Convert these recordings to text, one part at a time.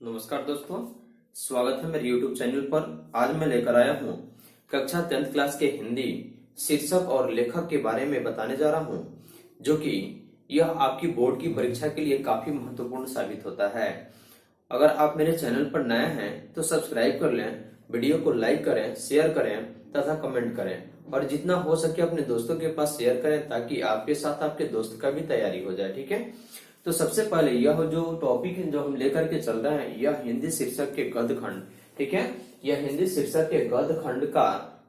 नमस्कार दोस्तों, स्वागत है मेरे YouTube चैनल पर। आज मैं लेकर आया हूँ कक्षा 10th क्लास के हिंदी शीर्षक और लेखक के बारे में बताने जा रहा हूँ, जो कि यह आपकी बोर्ड की परीक्षा के लिए काफी महत्वपूर्ण साबित होता है। अगर आप मेरे चैनल पर नए हैं तो सब्सक्राइब कर लें, वीडियो को लाइक करें, शेयर करें तथा कमेंट करें और जितना हो सके अपने दोस्तों के पास शेयर करें ताकि आपके साथ आपके दोस्त का भी तैयारी हो जाए। ठीक है, तो सबसे पहले यह जो टॉपिक जो हम लेकर के चल रहे हैं यह हिंदी शीर्षक के गद्य खंड। ठीक है, यह हिंदी शीर्षक के गद्य खंड का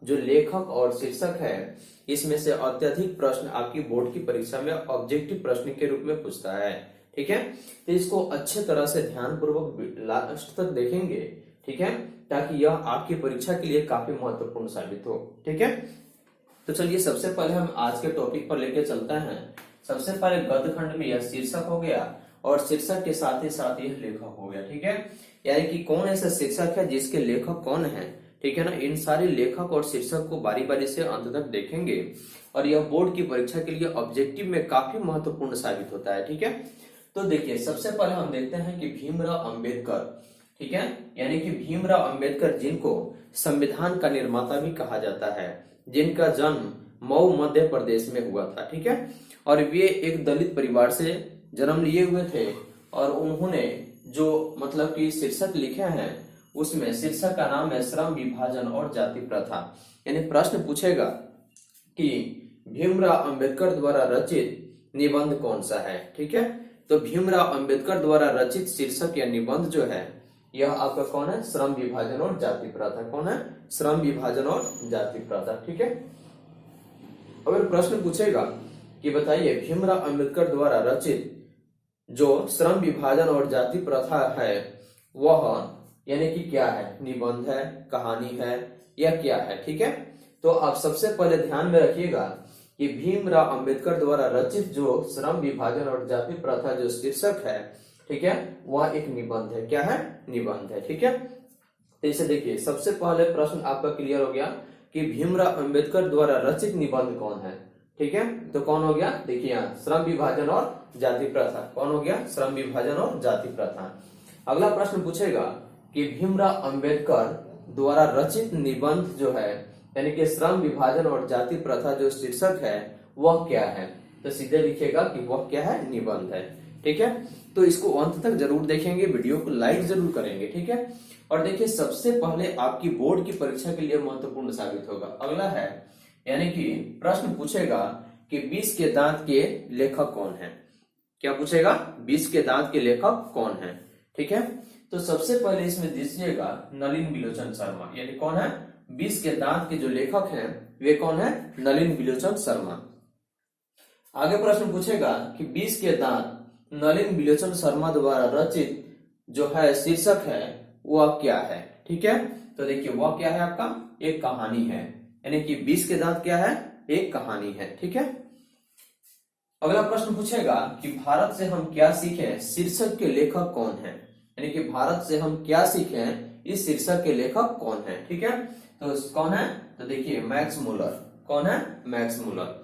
जो लेखक और शीर्षक है, इसमें से अत्यधिक प्रश्न आपकी बोर्ड की परीक्षा में ऑब्जेक्टिव प्रश्न के रूप में पूछता है। ठीक है, तो इसको अच्छे तरह से ध्यान पूर्वक लास्ट तक देखेंगे। ठीक है, ताकि यह आपकी परीक्षा के लिए काफी महत्वपूर्ण साबित हो। ठीक है, तो चलिए सबसे पहले हम आज के टॉपिक पर लेके चलते हैं। सबसे पहले गद्य खंड में यह शीर्षक हो गया और शीर्षक के साथ ही साथ यह लेखक हो गया। ठीक है, यानी कि कौन ऐसा शीर्षक है जिसके लेखक कौन है। ठीक है ना, इन सारे लेखक और शीर्षक को बारी बारी से अंत तक देखेंगे और यह बोर्ड की परीक्षा के लिए ऑब्जेक्टिव में काफी महत्वपूर्ण साबित होता है। ठीक है, तो देखिए सबसे पहले हम देखते हैं कि भीमराव अंबेडकर, ठीक है, यानी कि भीमराव अंबेडकर जिनको संविधान का निर्माता भी कहा जाता है, जिनका जन्म मऊ मध्य प्रदेश में हुआ था। ठीक है, और वे एक दलित परिवार से जन्म लिए हुए थे और उन्होंने जो मतलब कि शीर्षक लिखे हैं उसमें शीर्षक का नाम है श्रम विभाजन और जाति प्रथा। यानी प्रश्न पूछेगा कि भीमराव अंबेडकर द्वारा रचित निबंध कौन सा है। ठीक है, तो भीमराव अंबेडकर द्वारा रचित शीर्षक या निबंध जो है यह आपका कौन है, श्रम विभाजन और जाति प्रथा। कौन है, श्रम विभाजन और जाति प्रथा। ठीक है, अगर प्रश्न पूछेगा कि बताइए भीमराव अंबेडकर द्वारा रचित जो श्रम विभाजन और जाति प्रथा है वह यानी कि क्या है, निबंध है, कहानी है या क्या है। ठीक है, तो आप सबसे पहले ध्यान में रखिएगा कि भीमराव अंबेडकर द्वारा रचित जो श्रम विभाजन और जाति प्रथा जो शीर्षक है, ठीक है, वह एक निबंध है। क्या है, निबंध है। ठीक है, तो इसे देखिए सबसे पहले प्रश्न आपका क्लियर हो गया कि भीमराव अंबेडकर द्वारा रचित निबंध कौन है। ठीक है, तो कौन हो गया, देखिए यहाँ श्रम विभाजन और जाति प्रथा। कौन हो गया, श्रम विभाजन और जाति प्रथा। अगला प्रश्न पूछेगा कि भीमराव अंबेडकर द्वारा रचित निबंध जो है यानी कि श्रम विभाजन और जाति प्रथा जो शीर्षक है वह क्या है, तो सीधे लिखिएगा कि वह क्या है, निबंध है। ठीक है, तो इसको अंत तक जरूर देखेंगे, वीडियो को लाइक जरूर करेंगे। ठीक है, और देखिए सबसे पहले आपकी बोर्ड की परीक्षा के लिए महत्वपूर्ण साबित होगा। अगला है यानी कि प्रश्न पूछेगा कि 20 के दांत के लेखक कौन है। क्या पूछेगा, 20 के दांत के लेखक कौन है। ठीक है, तो सबसे पहले इसमें दीजिएगा नलिन बिलोचन शर्मा। यानी कौन है, 20 के दांत के जो लेखक हैं वे कौन है, नलिन बिलोचन शर्मा। आगे प्रश्न पूछेगा कि 20 के दांत नलिन बिलोचन शर्मा द्वारा रचित जो है शीर्षक है वह क्या है। ठीक है, तो देखिए वह क्या है आपका, एक कहानी है। यानी कि 20 के दांत क्या है, एक कहानी है। ठीक है, अगला प्रश्न पूछेगा कि भारत से हम क्या सीखें शीर्षक के लेखक कौन है। यानी कि भारत से हम क्या सीखें इस शीर्षक के लेखक कौन है। ठीक है, तो कौन है, तो देखिए मैक्स मुलर। कौन है, मैक्स मुलर।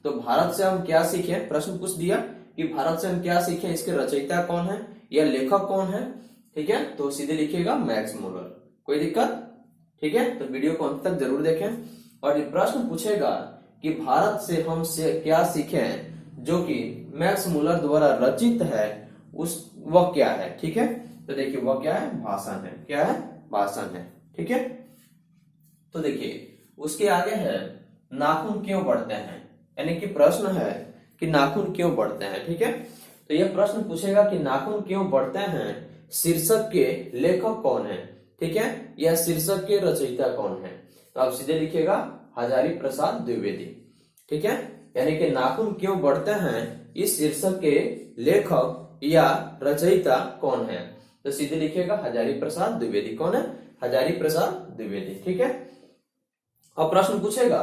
तो भारत से हम क्या सीखें, प्रश्न पूछ दिया कि भारत से हम क्या सीखें, इसके रचयिता कौन है या लेखक कौन है। ठीक है, तो सीधे लिखिएगा मैक्स मुलर। कोई दिक्कत। ठीक है, तो वीडियो को अंत तक जरूर देखें। और ये प्रश्न पूछेगा कि भारत से हम से क्या सीखें जो कि मैक्स मुलर द्वारा रचित है उस वह क्या है। ठीक है, तो देखिए वह क्या है, भाषण है। क्या है, भाषण है। ठीक है, तो देखिए उसके आगे है नाखून क्यों बढ़ते हैं। यानी कि प्रश्न है कि नाखून क्यों बढ़ते हैं। ठीक है, तो यह प्रश्न पूछेगा कि नाखून क्यों बढ़ते हैं शीर्षक के लेखक कौन है। ठीक है, यह शीर्षक के रचयिता कौन है, तो आप सीधे लिखिएगा हजारी प्रसाद द्विवेदी। ठीक है, यानी कि नाखून क्यों बढ़ते हैं इस शीर्षक के लेखक या रचयिता कौन है, तो सीधे लिखिएगा हजारी प्रसाद द्विवेदी। कौन है, हजारी प्रसाद द्विवेदी। ठीक है, अब प्रश्न पूछेगा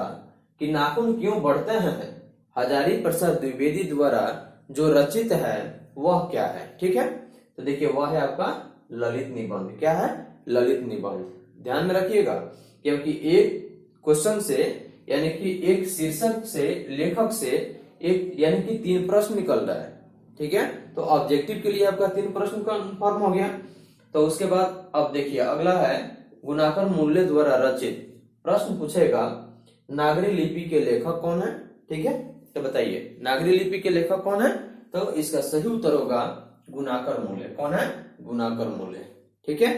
कि नाखून क्यों बढ़ते हैं हजारी प्रसाद द्विवेदी द्वारा जो रचित है वह क्या है। ठीक है, तो देखिए वह है आपका ललित निबंध। क्या है, ललित निबंध। ध्यान में रखिएगा क्योंकि एक क्वेश्चन से यानी कि एक शीर्षक से लेखक से एक यानी कि 3 प्रश्न निकल रहा है। ठीक है, तो ऑब्जेक्टिव के लिए आपका 3 प्रश्न कन्फर्म हो गया। तो उसके बाद अब देखिए अगला है गुणाकर मूल्य द्वारा रचित। प्रश्न पूछेगा नागरी लिपि के लेखक कौन है, ठीक है। तो बताइए नागरी लिपि के लेखक कौन है, तो इसका सही उत्तर होगा गुणाकर मूल्य। कौन है, गुणाकर मूल्य, ठीक है।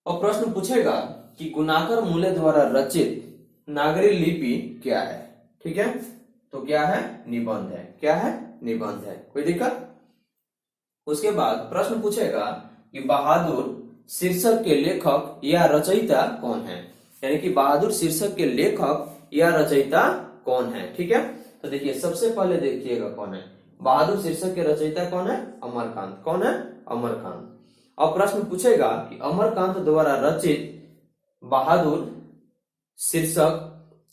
और प्रश्न पूछेगा कि गुणाकर मूल्य द्वारा रचित नागरी लिपि क्या है, ठीक है। तो क्या है, निबंध है। क्या है, निबंध है। कोई दिक्कत। उसके बाद प्रश्न पूछेगा कि बहादुर शीर्षक के लेखक या रचयिता कौन है, यानी कि बहादुर शीर्षक के लेखक या रचयिता कौन है, ठीक है। तो देखिए सबसे पहले देखिएगा कौन है, बहादुर शीर्षक के रचयिता कौन है, अमरकांत। कौन है, अमरकांत। अब प्रश्न पूछेगा कि अमरकांत द्वारा रचित बहादुर शीर्षक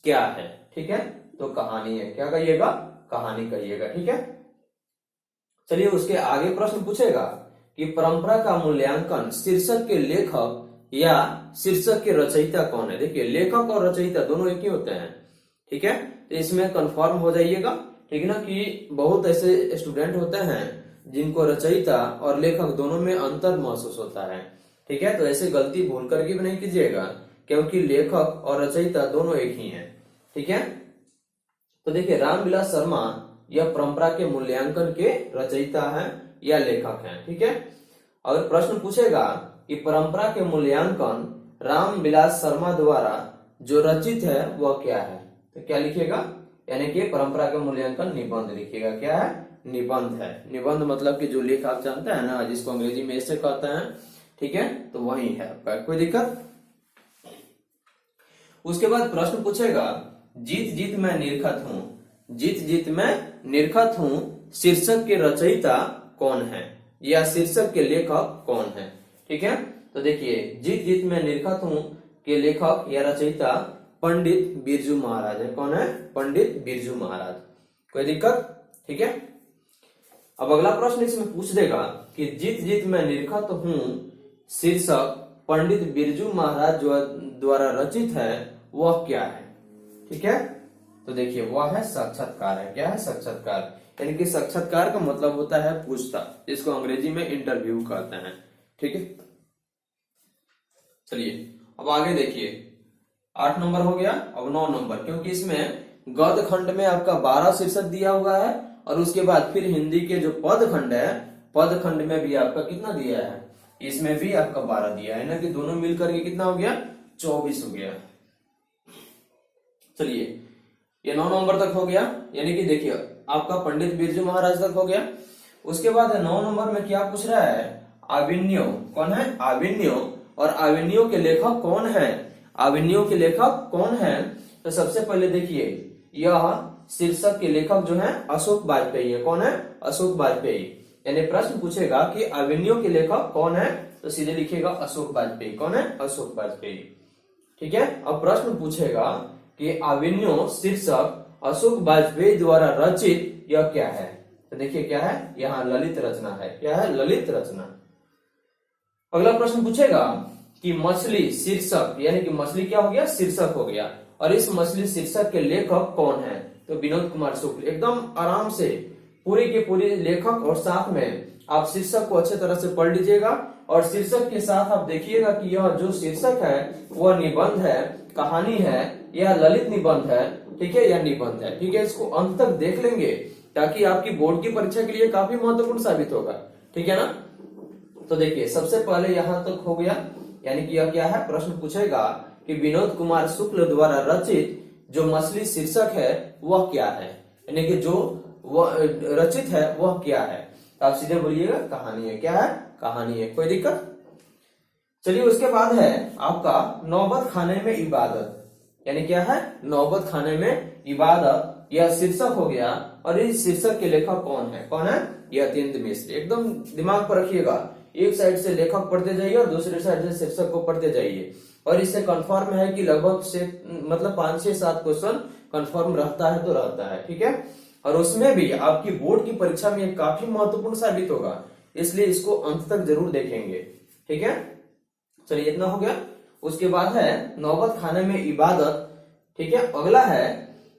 क्या है, ठीक है। तो कहानी है। क्या कहिएगा, कहानी कहिएगा, ठीक है। चलिए उसके आगे प्रश्न पूछेगा कि परंपरा का मूल्यांकन शीर्षक के लेखक या शीर्षक के रचयिता कौन है। देखिए लेखक और रचयिता दोनों एक ही होते हैं, ठीक है। तो इसमें कंफर्म हो जाइएगा, ठीक है ना, कि बहुत ऐसे स्टूडेंट होते हैं जिनको रचयिता और लेखक दोनों में अंतर महसूस होता है, ठीक है। तो ऐसे गलती भूल करके भी नहीं कीजिएगा, क्योंकि लेखक और रचयिता दोनों एक ही हैं, ठीक है। तो देखिए रामविलास शर्मा यह परंपरा के मूल्यांकन के रचयिता हैं या लेखक हैं, ठीक है। अगर प्रश्न पूछेगा कि परंपरा के मूल्यांकन रामविलास शर्मा द्वारा जो रचित है वह क्या है, तो क्या लिखिएगा, यानी कि परंपरा के मूल्यांकन निबंध लिखिएगा। क्या है, निबंध है। निबंध मतलब कि जो लेख आप जानते हैं ना, जिसको अंग्रेजी में ऐसे कहते हैं, ठीक है। तो वही है आपका। कोई दिक्कत। उसके बाद प्रश्न पूछेगा जीत जीत मैं निरखत हूं, जीत जीत मैं निरखत हूं शीर्षक के रचयिता कौन है या शीर्षक के लेखक कौन है, ठीक है। तो देखिए जीत जीत मैं निरखत हूं के लेखक या रचयिता पंडित बिरजू महाराज है। कौन है, पंडित बिरजू महाराज। कोई दिक्कत, ठीक है। अब अगला प्रश्न इसमें पूछ देगा कि जीत जीत मैं निरखत हूं शीर्षक पंडित बिरजू महाराज द्वारा रचित है वह क्या है, ठीक है। तो देखिए वह है साक्षात्कार है। क्या है, साक्षात्कार, यानी कि साक्षात्कार का मतलब होता है पूछताछ, जिसको अंग्रेजी में इंटरव्यू कहते हैं, ठीक है। चलिए अब आगे देखिए 8 नंबर हो गया। अब 9 नंबर, क्योंकि इसमें गद्य खंड में आपका 12 शीर्षक दिया हुआ है और उसके बाद फिर हिंदी के जो पद खंड है, पद खंड में भी आपका कितना दिया है, इसमें भी आपका 12 दिया है ना, कि दोनों मिलकर के कितना हो गया, 24 हो गया। चलिए ये 9 नंबर तक हो गया, यानी कि देखिए आपका पंडित बिरजू महाराज तक हो गया। उसके बाद 9 नंबर में क्या पूछ रहा है, आविन्यो। कौन है, आविन्यो। और आविन्यो के लेखक कौन है, आविन्यो के लेखक कौन है। तो सबसे पहले देखिए यह शीर्षक के लेखक जो है अशोक वाजपेयी है। कौन है, अशोक वाजपेयी। यानी प्रश्न पूछेगा कि आविन्यो के लेखक कौन है, तो सीधे लिखिएगा अशोक वाजपेयी। कौन है, अशोक वाजपेयी, ठीक है। अब प्रश्न पूछेगा कि आविन्यो शीर्षक अशोक वाजपेयी द्वारा रचित यह क्या है, तो देखिए क्या है, यहाँ ललित रचना है। क्या है, ललित रचना। अगला प्रश्न पूछेगा कि मछली शीर्षक, यानी कि मछली क्या हो गया, शीर्षक हो गया, और इस मछली शीर्षक के लेखक कौन है, तो विनोद कुमार शुक्ल। एकदम आराम से पूरी के पूरी लेखक और साथ में आप शीर्षक को अच्छे तरह से पढ़ लीजिएगा, और शीर्षक के साथ आप देखिएगा कि यह जो शीर्षक है वह निबंध है, कहानी है, यह ललित निबंध है, ठीक है, यह निबंध है, ठीक है। इसको अंत तक देख लेंगे ताकि आपकी बोर्ड की परीक्षा के लिए काफी महत्वपूर्ण साबित होगा, ठीक है ना। तो देखिए सबसे पहले यहां तक हो गया, यानी कि यह क्या है, प्रश्न पूछेगा कि विनोद कुमार शुक्ल द्वारा रचित जो मछली शीर्षक है वह क्या है, यानी कि जो वह रचित है वह क्या है। तो आप सीधे बोलिएगा कहानी है। क्या है, कहानी है। कोई दिक्कत। चलिए उसके बाद है आपका नौबत खाने में इबादत, यानी क्या है, नौबत खाने में इबादत, यह शीर्षक हो गया। और इस शीर्षक के लेखक कौन है, कौन है, यतीन्द्र मिश्र। एकदम दिमाग पर रखिएगा, एक साइड से लेखक पढ़ते जाइए और दूसरे साइड से शीर्षक को पढ़ते जाइए, और इससे कंफर्म है कि लगभग से मतलब 5 से 7 क्वेश्चन कंफर्म रहता है तो रहता है, ठीक है। और उसमें भी आपकी बोर्ड की परीक्षा में काफी महत्वपूर्ण साबित होगा, इसलिए इसको अंत तक जरूर देखेंगे, ठीक है। चलिए इतना हो गया। उसके बाद है नौबत खाने में इबादत, ठीक है। अगला है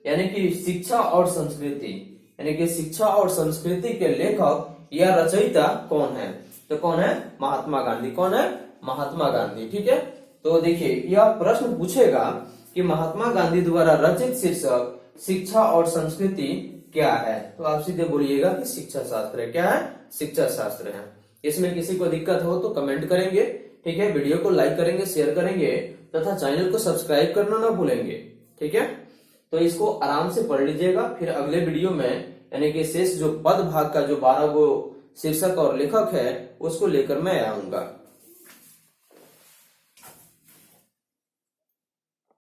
यानी कि शिक्षा और संस्कृति, यानी कि शिक्षा और संस्कृति के लेखक या रचयिता कौन है। तो कौन है? महात्मा गांधी। कौन है? महात्मा गांधी। ठीक है, तो देखिए यह प्रश्न पूछेगा कि महात्मा गांधी द्वारा रचित शीर्षक शिक्षा और संस्कृति क्या है, तो आप सीधे बोलिएगा कि शिक्षा शास्त्र है। क्या है? शिक्षा शास्त्र है। इसमें किसी को दिक्कत हो तो कमेंट करेंगे। ठीक है, वीडियो को लाइक करेंगे, शेयर करेंगे तथा चैनल को सब्सक्राइब करना ना भूलेंगे। ठीक है, तो इसको आराम से पढ़ लीजिएगा। फिर अगले वीडियो में यानी कि शेष जो पद भाग का जो 12 गो शीर्षक और लेखक है उसको लेकर मैं आऊंगा।